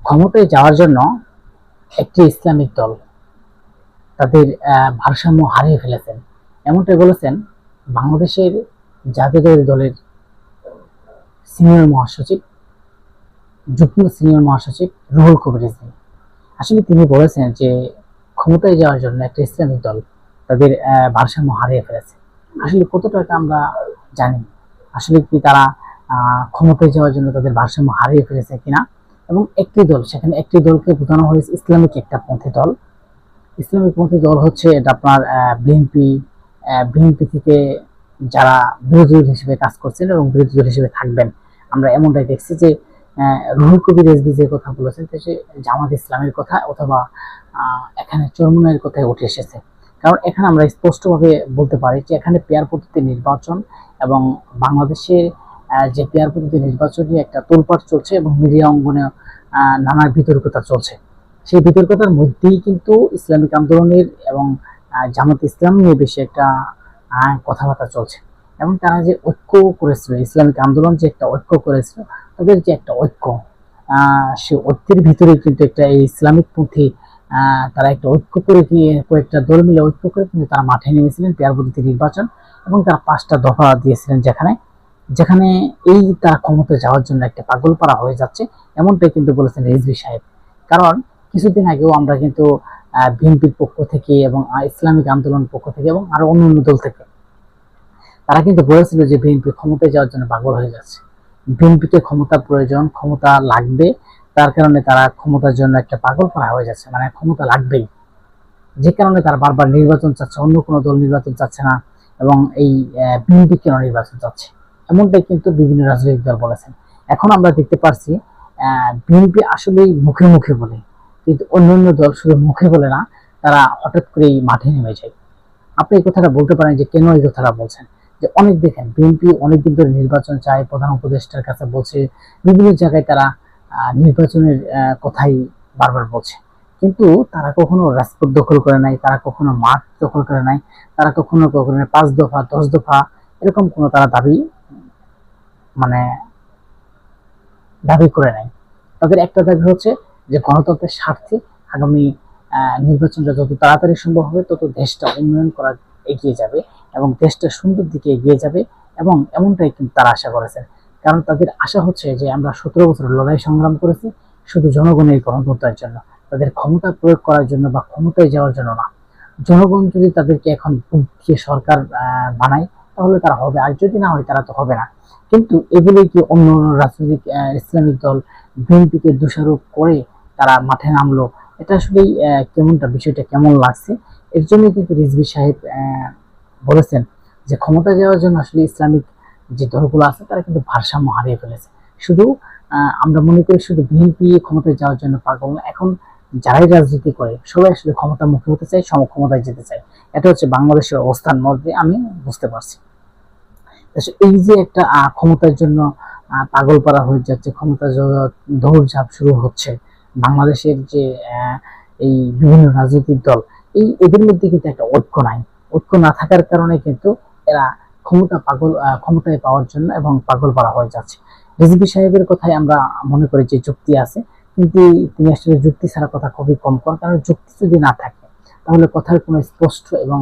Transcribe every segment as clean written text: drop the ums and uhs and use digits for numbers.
ক্ষমতায় যাওয়ার জন্য একটি ইসলামিক দল তাদের ভারসাম্য হারিয়ে ফেলেছেন, এমনটাই বলেছেন বাংলাদেশের জাতীয়তাবাদী দলের সিনিয়র মহাসচিব, যুগ্ম সিনিয়র মহাসচিব রুহুল কবির রিজভী। আসলে তিনি বলেছেন যে ক্ষমতায় যাওয়ার জন্য একটা ইসলামিক দল তাদের ভারসাম্য হারিয়ে ফেলেছে। আসলে কতটা আমরা জানি, আসলে কি তারা ক্ষমতায় যাওয়ার জন্য তাদের ভারসাম্য হারিয়ে ফেলেছে কিনা। এবং একটি দল, সেখানে একটি দলকে বোঝানো হয়েছে ইসলামিক একটা পন্থী দল। ইসলামিক পন্থী দল হচ্ছে এটা আপনার বিএনপি। বিএনপি থেকে যারা বিরোধী দল হিসেবে কাজ করছেন এবং বিরোধী দল হিসেবে থাকবেন, আমরা এমনটাই দেখছি যে রুহুল কবির রিজভী যে কথা বলেছেন সে জামাত ইসলামের কথা অথবা এখানে চরমুনাইয়ের কথাই উঠে এসেছে। কারণ এখানে আমরা স্পষ্টভাবে বলতে পারি যে এখানে পেয়ার পদ্ধতি নির্বাচন এবং বাংলাদেশে যে পেয়ার পদ্ধতি নির্বাচন নিয়ে একটা তোলপাড় চলছে এবং মিডিয়া অঙ্গনে নানা বিতর্কতা চলছে। সেই বিতর্কতার মধ্যেই কিন্তু ইসলামিক আন্দোলনের এবং জামাত ইসলাম নিয়ে বেশি একটা কথাবার্তা চলছে। এবং তারা যে ঐক্য করেছিল, ইসলামিক আন্দোলন যে একটা ঐক্য করেছিল, তাদের যে একটা ঐক্য, সে ঐক্যের ভিতরে কিন্তু একটা এই ইসলামিক পন্থী তারা একটা ঐক্য করে গিয়ে কয়েকটা দল মিলে ঐক্য করে কিন্তু তারা মাঠে নেমেছিলেন পেয়ার পদ্ধতি নির্বাচন। এবং তারা 5টা দফা দিয়েছিলেন, যেখানে যেখানে এই তারা ক্ষমতায় যাওয়ার জন্য একটা পাগলপাড়া হয়ে যাচ্ছে, এমনটাই কিন্তু বলেছেন রিজভী সাহেব। কারণ কিছুদিন আগেও আমরা কিন্তু বিএনপির পক্ষ থেকে এবং ইসলামিক আন্দোলন পক্ষ থেকে এবং আরো অন্যান্য দল থেকে তারা কিন্তু বলেছিল যে বিএনপি ক্ষমতায় যাওয়ার জন্য পাগল হয়ে যাচ্ছে, বিএনপিতে ক্ষমতা প্রয়োজন, ক্ষমতা লাগবে, তার কারণে তারা ক্ষমতার জন্য একটা পাগলপাড়া হয়ে যাচ্ছে, মানে ক্ষমতা লাগবেই। যে কারণে তারা বারবার নির্বাচন চাচ্ছে, অন্য কোনো দল নির্বাচন চাচ্ছে না এবং এই বিএনপি কেন নির্বাচন চাচ্ছে, এমনটাই কিন্তু বিভিন্ন রাজনৈতিক দল বলেছেন। এখন আমরা দেখতে পাচ্ছি বিএনপি আসলেই মুখে মুখে বলে, কিন্তু অন্যান্য দল শুধু মুখে বলে না, তারা হঠাৎ করেই মাঠে নেমে যায়। আপনি এই কথাটা বলতে পারেন যে কেন এই কথাটা বলছেন, যে অনেক দেখেন বিএনপি অনেকদিন ধরে নির্বাচন চায়, প্রধান উপদেষ্টার কাছে বলছে, বিভিন্ন জায়গায় তারা নির্বাচনের কথাই বারবার বলছে, কিন্তু তারা কখনো রাজপথ দখল করে নাই, তারা কখনো মাঠ দখল করে নাই, তারা কখনো কখনো 5 দফা 10 দফা এরকম কোনো তারা মানে দাবি করে নাই। তাদের একটা দাবি হচ্ছে যে গণতন্ত্রের স্বার্থে আগামী নির্বাচনটা যত তাড়াতাড়ি সম্ভব হবে তত দেশটা উন্নয়ন করা এগিয়ে যাবে এবং দেশটা সুন্দর দিকে এগিয়ে যাবে। এবং এমনটাই কিন্তু তারা আশা করেছেন। কারণ তাদের আশা হচ্ছে যে আমরা 17 বছর লড়াই সংগ্রাম করেছি শুধু জনগণের গণতন্ত্রের জন্য, তাদের ক্ষমতা প্রয়োগ করার জন্য বা ক্ষমতায় যাওয়ার জন্য না। জনগণ যদি তাদেরকে এখন সরকার বানায় তাহলে তারা হবে, আর যদি না হয় তারা তো হবে না। কিন্তু এগুলি কি অন্য রাজনৈতিক ইসলামিক দল বিএনপিকে দোষারোপ করে তারা মাঠে নামলো, এটা আসলেই বিষয়টা কেমন লাগছে। এর জন্য কিন্তু রিজভী সাহেব বলেছেন যে ক্ষমতা যাওয়ার জন্য আসলে ইসলামিক যে দলগুলো আছে তারা কিন্তু ভারসাম্য হারিয়ে ফেলেছে। শুধু আমরা মনে করি শুধু বিএনপি ক্ষমতায় যাওয়ার জন্য পাগল না, এখন যারাই রাজনীতি করে সবাই আসলে ক্ষমতামুখী হতে চায়, সমক্ষমতায় যেতে চায়। এটা হচ্ছে বাংলাদেশের অবস্থান মধ্যে আমি বুঝতে পারছি। এই যে একটা ক্ষমতার জন্য পাগল পাড়া হয়ে যাচ্ছে, ক্ষমতার দৌড়ঝাঁপ শুরু হচ্ছে বাংলাদেশের যে এই বিভিন্ন রাজনৈতিক দল, এদের মধ্যে কিন্তু একটা ঐক্য নাই। ঐক্য না থাকার কারণে কিন্তু এরা ক্ষমতায় পাওয়ার জন্য এবং পাগল পাড়া হয়ে যাচ্ছে। রিজভী সাহেবের কথায় আমরা মনে করি যে যুক্তি আছে, কিন্তু তিনি আসলে যুক্তি ছাড়া কথা খুবই কম করেন। কারণ যুক্তি যদি না থাকে তাহলে কথার কোনো স্পষ্ট এবং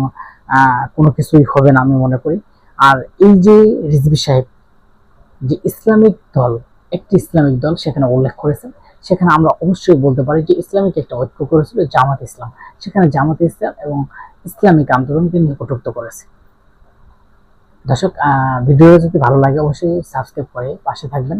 কোনো কিছুই হবে না আমি মনে করি। আর এই যে রিজভী সাহেব যে ইসলামিক দল, একটি ইসলামিক দল সেখানে উল্লেখ করেছেন, সেখানে আমরা অবশ্যই বলতে পারি যে ইসলামিক একটা ঐক্য করেছিল জামাত ইসলাম, সেখানে জামাত ইসলাম এবং ইসলামিক আন্দোলনকে নিয়ে কটূক্ত করেছে। দর্শক, ভিডিওটা যদি ভালো লাগে অবশ্যই সাবস্ক্রাইব করে পাশে থাকবেন।